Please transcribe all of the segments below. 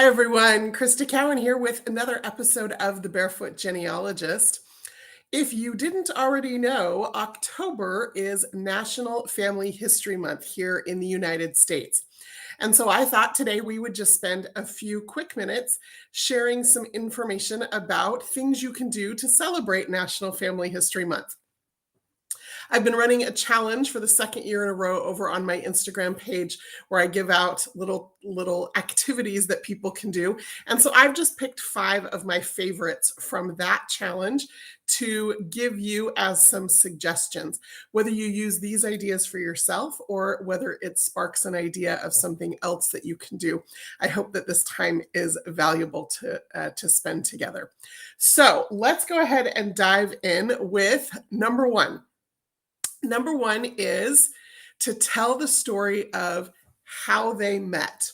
Hi, everyone. Crista Cowan here with another episode of the Barefoot Genealogist. If you didn't already know, October is National Family History Month here in the United States. And so I thought today we would just spend a few quick minutes sharing some information about things you can do to celebrate National Family History Month. I've been running a challenge for the second year in a row over on my Instagram page where I give out little activities that people can do. And so I've just picked 5 of my favorites from that challenge to give you as some suggestions, whether you use these ideas for yourself or whether it sparks an idea of something else that you can do. I hope that this time is valuable to spend together. So let's go ahead and dive in with number 1. Number 1 is to tell the story of how they met.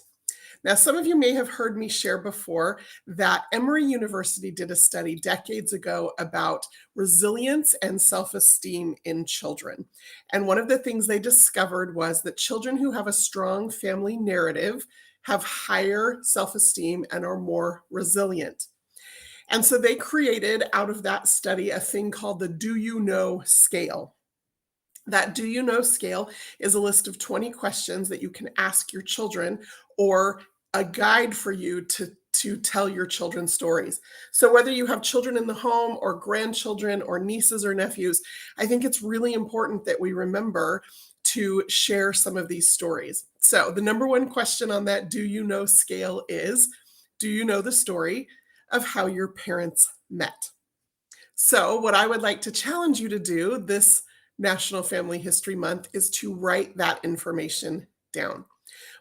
Now, some of you may have heard me share before that Emory University did a study decades ago about resilience and self-esteem in children. And one of the things they discovered was that children who have a strong family narrative have higher self-esteem and are more resilient. And so they created out of that study a thing called the Do You Know scale. That Do You Know scale is a list of 20 questions that you can ask your children or a guide for you to tell your children stories. So whether you have children in the home or grandchildren or nieces or nephews, I think it's really important that we remember to share some of these stories. So the number 1 question on that Do You Know scale is, do you know the story of how your parents met? So what I would like to challenge you to do this National Family History Month is to write that information down.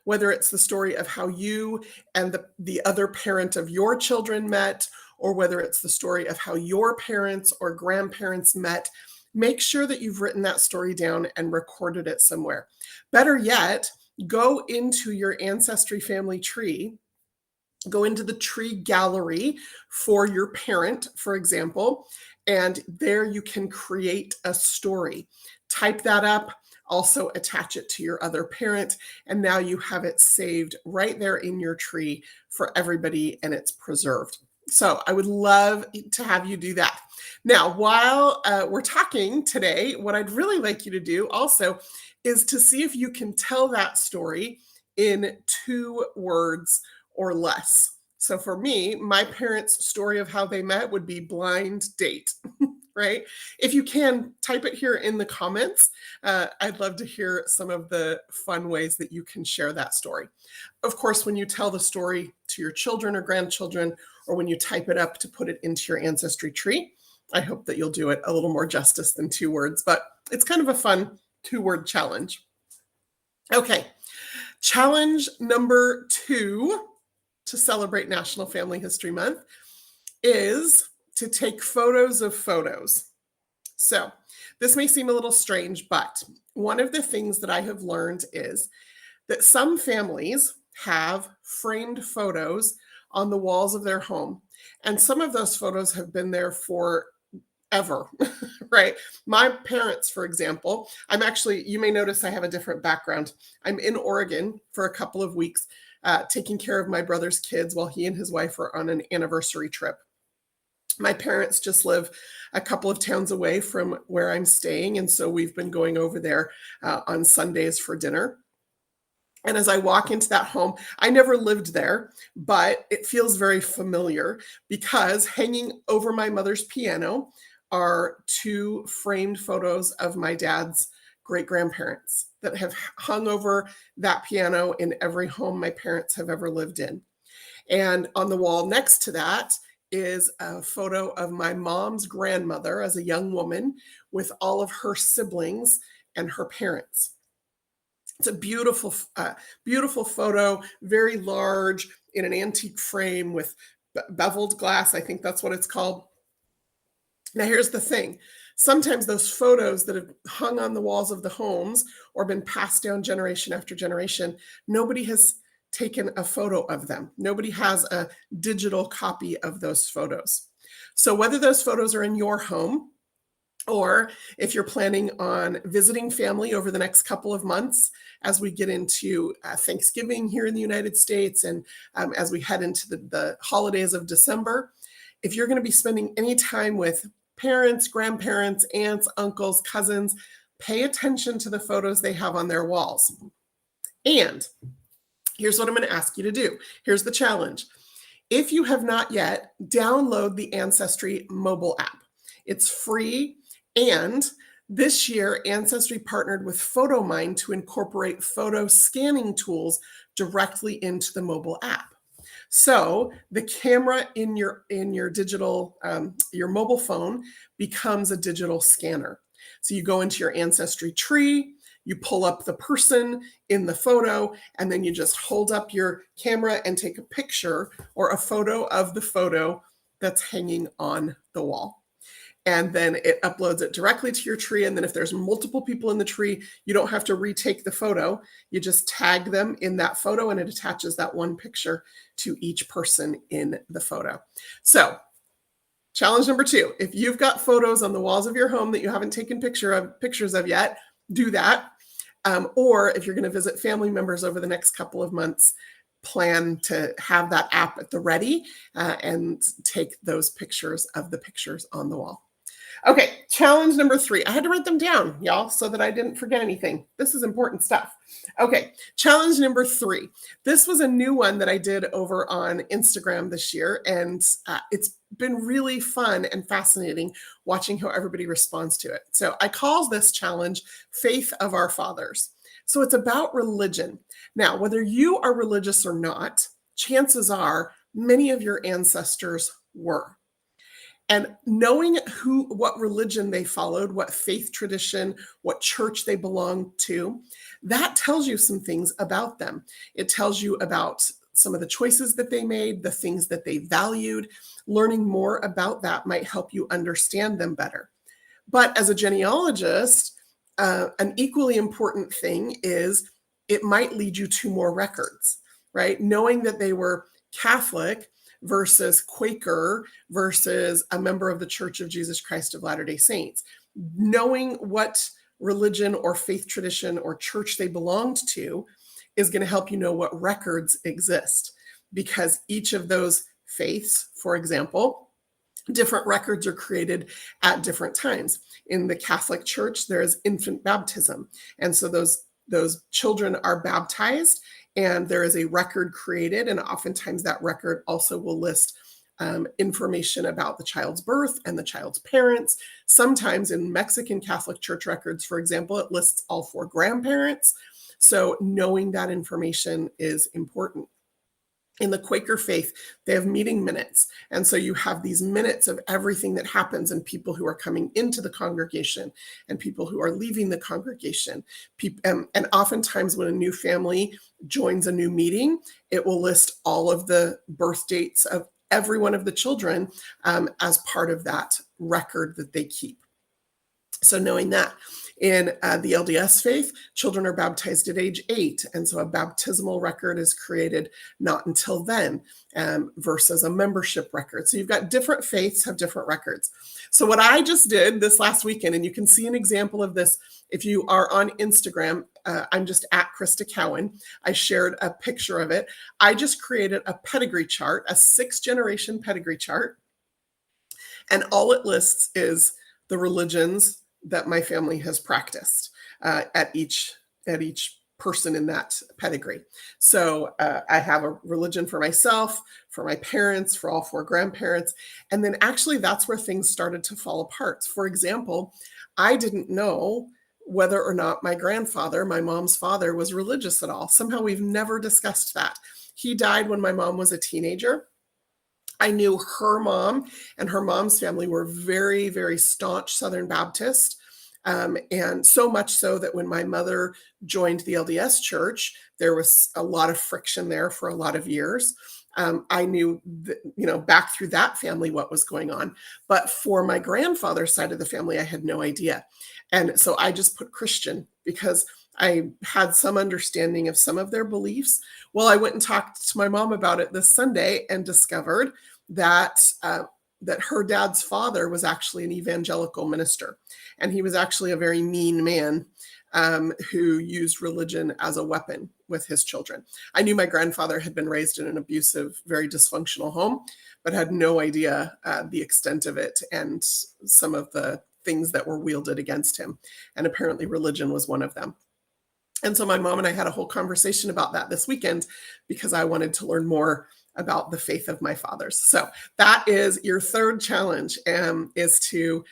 Whether it's the story of how you and the other parent of your children met, or whether it's the story of how your parents or grandparents met, make sure that you've written that story down and recorded it somewhere. Better yet, go into your Ancestry family tree. Go into the tree gallery for your parent, for example, and there you can create a story. Type that up, also attach it to your other parent, and now you have it saved right there in your tree for everybody, and it's preserved. So I would love to have you do that. Now, while we're talking today, what I'd really like you to do also is to see if you can tell that story in 2 words or less. So for me, my parents' story of how they met would be blind date, right? If you can, type it here in the comments. I'd love to hear some of the fun ways that you can share that story. Of course, when you tell the story to your children or grandchildren, or when you type it up to put it into your ancestry tree, I hope that you'll do it a little more justice than 2 words, but it's kind of a fun 2-word challenge. Okay, challenge number 2 to celebrate National Family History Month is to take photos of photos. So this may seem a little strange, but one of the things that I have learned is that some families have framed photos on the walls of their home. And some of those photos have been there forever, right? My parents, for example, you may notice I have a different background. I'm in Oregon for a couple of weeks, taking care of my brother's kids while he and his wife are on an anniversary trip. My parents just live a couple of towns away from where I'm staying, and so we've been going over there on Sundays for dinner. And as I walk into that home, I never lived there, but it feels very familiar because hanging over my mother's piano are 2 framed photos of my dad's great-grandparents that have hung over that piano in every home my parents have ever lived in. And on the wall next to that is a photo of my mom's grandmother as a young woman with all of her siblings and her parents. It's a beautiful, beautiful photo, very large in an antique frame with beveled glass. I think that's what it's called. Now, here's the thing. Sometimes those photos that have hung on the walls of the homes or been passed down generation after generation, nobody has taken a photo of them. Nobody has a digital copy of those photos. So whether those photos are in your home Or if you're planning on visiting family over the next couple of months, as we get into Thanksgiving here in the United States, and as we head into the holidays of December, if you're going to be spending any time with parents, grandparents, aunts, uncles, cousins, pay attention to the photos they have on their walls. And here's what I'm going to ask you to do. Here's the challenge. If you have not yet, download the Ancestry mobile app. It's free. And this year, Ancestry partnered with PhotoMine to incorporate photo scanning tools directly into the mobile app. So the camera in your digital, your mobile phone becomes a digital scanner. So you go into your Ancestry tree, you pull up the person in the photo, and then you just hold up your camera and take a picture or a photo of the photo that's hanging on the wall. And then it uploads it directly to your tree. And then if there's multiple people in the tree, you don't have to retake the photo. You just tag them in that photo and it attaches that one picture to each person in the photo. So challenge number 2, if you've got photos on the walls of your home that you haven't taken pictures of yet, do that. Or if you're going to visit family members over the next couple of months, plan to have that app at the ready and take those pictures of the pictures on the wall. Okay, challenge number 3. I had to write them down, y'all, so that I didn't forget anything. This is important stuff. Okay, challenge number 3. This was a new one that I did over on Instagram this year, and it's been really fun and fascinating watching how everybody responds to it. So I call this challenge Faith of Our Fathers. So it's about religion. Now, whether you are religious or not, chances are many of your ancestors were. And knowing what religion they followed, what faith tradition, what church they belonged to, that tells you some things about them. It tells you about some of the choices that they made, the things that they valued. Learning more about that might help you understand them better. But as a genealogist, an equally important thing is it might lead you to more records, right? Knowing that they were Catholic versus Quaker versus a member of the Church of Jesus Christ of Latter-day Saints. Knowing what religion or faith tradition or church they belonged to is going to help you know what records exist, because each of those faiths, for example, different records are created at different times. In the Catholic Church, there is infant baptism. And so those children are baptized, and there is a record created, and oftentimes that record also will list information about the child's birth and the child's parents. Sometimes in Mexican Catholic Church records, for example, it lists all 4 grandparents. So knowing that information is important. In the Quaker faith, they have meeting minutes. And so you have these minutes of everything that happens, and people who are coming into the congregation and people who are leaving the congregation. And oftentimes when a new family joins a new meeting, it will list all of the birth dates of every one of the children as part of that record that they keep. So knowing that. In the LDS faith, children are baptized at age 8, and so a baptismal record is created not until then versus a membership record. So you've got different faiths have different records. So what I just did this last weekend, and you can see an example of this if you are on Instagram, I'm just at Crista Cowan. I shared a picture of it. I just created a pedigree chart, a 6-generation pedigree chart, and all it lists is the religions that my family has practiced at each person in that pedigree. So I have a religion for myself, for my parents, for all 4 grandparents. And then actually that's where things started to fall apart. For example, I didn't know whether or not my grandfather, my mom's father, was religious at all. Somehow we've never discussed that. He died when my mom was a teenager. I knew her mom and her mom's family were very, very staunch Southern Baptist. And so much so that when my mother joined the LDS church, there was a lot of friction there for a lot of years. I knew, back through that family what was going on. But for my grandfather's side of the family, I had no idea. And so I just put Christian because I had some understanding of some of their beliefs. Well, I went and talked to my mom about it this Sunday and discovered that that her dad's father was actually an evangelical minister, and he was actually a very mean man who used religion as a weapon with his children. I knew my grandfather had been raised in an abusive, very dysfunctional home, but had no idea the extent of it and some of the things that were wielded against him. And apparently religion was one of them. And so my mom and I had a whole conversation about that this weekend because I wanted to learn more about the faith of my fathers. So that is your third challenge, is to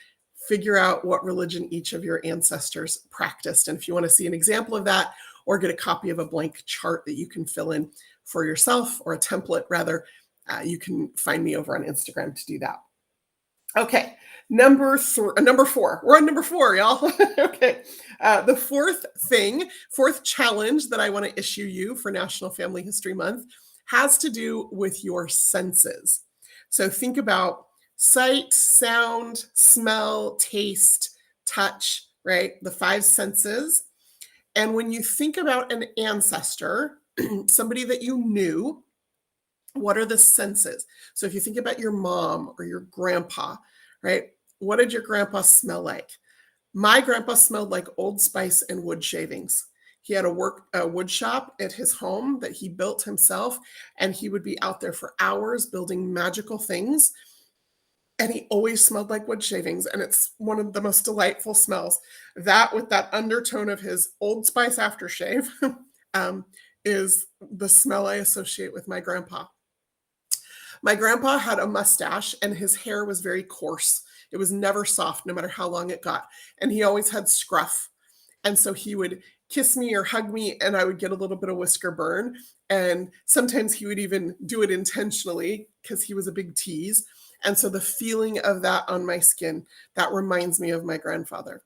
figure out what religion each of your ancestors practiced. And if you want to see an example of that or get a copy of a blank chart that you can fill in for yourself, or a template rather, you can find me over on Instagram to do that. Okay, number 4. We're on number 4, y'all. Okay, the fourth challenge that I want to issue you for National Family History Month has to do with your senses. So think about sight, sound, smell, taste, touch, right? The 5 senses. And when you think about an ancestor, somebody that you knew, what are the senses? So if you think about your mom or your grandpa, right? What did your grandpa smell like? My grandpa smelled like Old Spice and wood shavings. He had a wood shop at his home that he built himself, and he would be out there for hours building magical things. And he always smelled like wood shavings, and it's one of the most delightful smells. That, with that undertone of his Old Spice aftershave, is the smell I associate with my grandpa. My grandpa had a mustache, and his hair was very coarse. It was never soft, no matter how long it got. And he always had scruff. And so he would kiss me or hug me, and I would get a little bit of whisker burn. And sometimes he would even do it intentionally because he was a big tease. And so the feeling of that on my skin, that reminds me of my grandfather.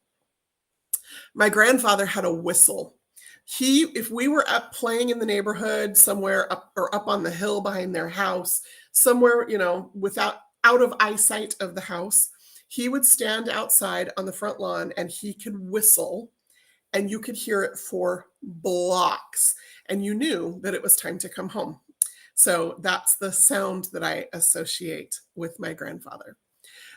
My grandfather had a whistle. If we were up playing in the neighborhood somewhere up on the hill behind their house, somewhere, out of eyesight of the house, he would stand outside on the front lawn and he could whistle, and you could hear it for blocks, and you knew that it was time to come home. So that's the sound that I associate with my grandfather.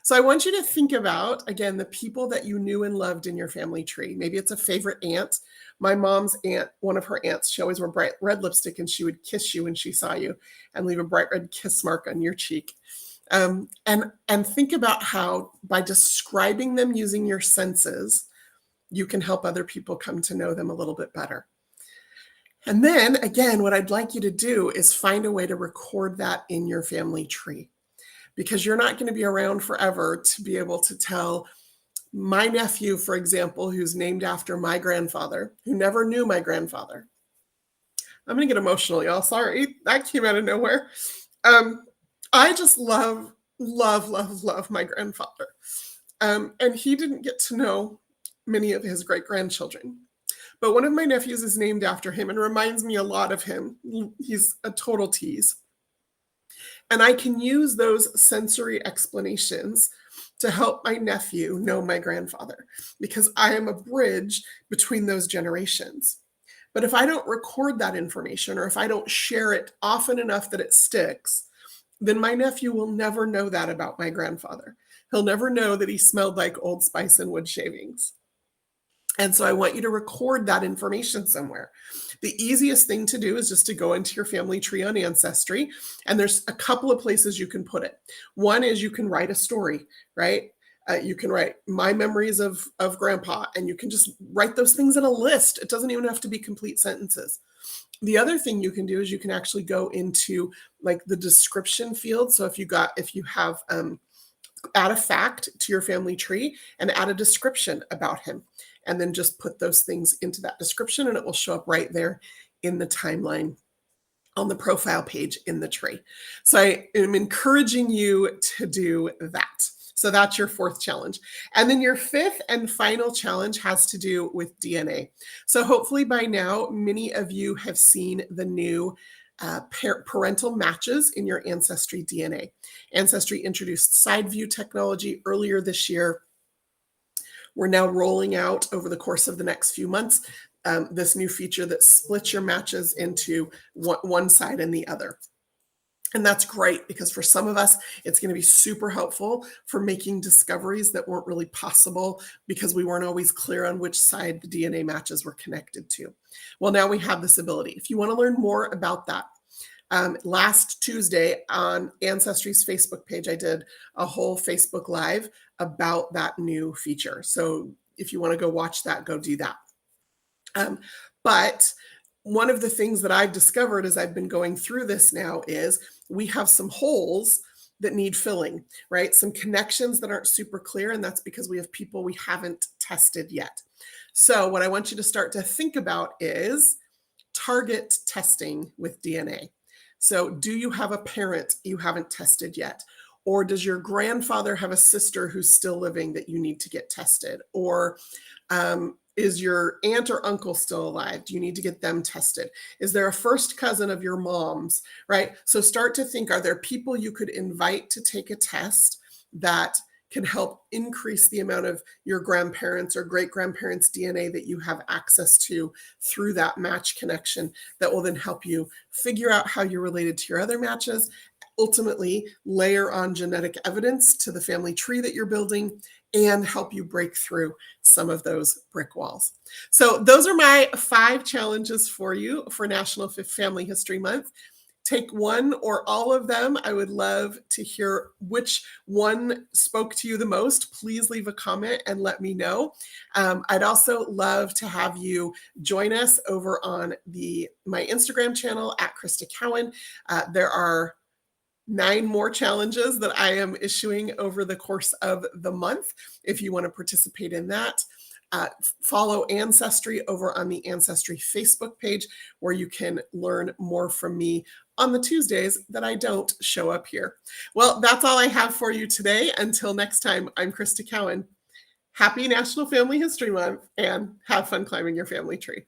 So I want you to think about, again, the people that you knew and loved in your family tree. Maybe it's a favorite aunt. My mom's aunt, one of her aunts, she always wore bright red lipstick, and she would kiss you when she saw you and leave a bright red kiss mark on your cheek. And think about how, by describing them using your senses, you can help other people come to know them a little bit better. And then, again, what I'd like you to do is find a way to record that in your family tree, because you're not going to be around forever to be able to tell my nephew, for example, who's named after my grandfather, who never knew my grandfather. I'm going to get emotional, y'all. Sorry, that came out of nowhere. I just love my grandfather. And he didn't get to know many of his great-grandchildren. But one of my nephews is named after him and reminds me a lot of him. He's a total tease. And I can use those sensory explanations to help my nephew know my grandfather, because I am a bridge between those generations. But if I don't record that information, or if I don't share it often enough that it sticks, then my nephew will never know that about my grandfather. He'll never know that he smelled like Old Spice and wood shavings. And so I want you to record that information somewhere. The easiest thing to do is just to go into your family tree on Ancestry, and there's a couple of places you can put it. One is you can write a story, right? You can write my memories of grandpa, and you can just write those things in a list. It doesn't even have to be complete sentences. The other thing you can do is you can actually go into like the description field. So if you have add a fact to your family tree and add a description about him, and then just put those things into that description, and it will show up right there in the timeline on the profile page in the tree. So I am encouraging you to do that. So that's your 4th challenge. And then your 5th and final challenge has to do with DNA. So hopefully by now, many of you have seen the new parental matches in your Ancestry DNA. Ancestry introduced side view technology earlier this year. We're now rolling out over the course of the next few months this new feature that splits your matches into one side and the other. And that's great because for some of us, it's going to be super helpful for making discoveries that weren't really possible because we weren't always clear on which side the DNA matches were connected to. Well, now we have this ability. If you want to learn more about that, last Tuesday on Ancestry's Facebook page, I did a whole Facebook Live about that new feature. So if you want to go watch that, go do that. But one of the things that I've discovered as I've been going through this now is we have some holes that need filling, right? Some connections that aren't super clear, and that's because we have people we haven't tested yet. So what I want you to start to think about is target testing with DNA. So do you have a parent you haven't tested yet? Or does your grandfather have a sister who's still living that you need to get tested? Or is your aunt or uncle still alive? Do you need to get them tested? Is there a first cousin of your mom's, right? So start to think, are there people you could invite to take a test that can help increase the amount of your grandparents or great grandparents' DNA that you have access to through that match connection that will then help you figure out how you're related to your other matches, ultimately layer on genetic evidence to the family tree that you're building, and help you break through some of those brick walls. So those are my 5 challenges for you for National Family History Month. Take one or all of them. I would love to hear which one spoke to you the most. Please leave a comment and let me know. I'd also love to have you join us over on my Instagram channel at Crista Cowan. There are 9 more challenges that I am issuing over the course of the month. If you want to participate in that, follow Ancestry over on the Ancestry Facebook page, where you can learn more from me on the Tuesdays that I don't show up here. Well, that's all I have for you today. Until next time, I'm Crista Cowan. Happy National Family History Month, and have fun climbing your family tree.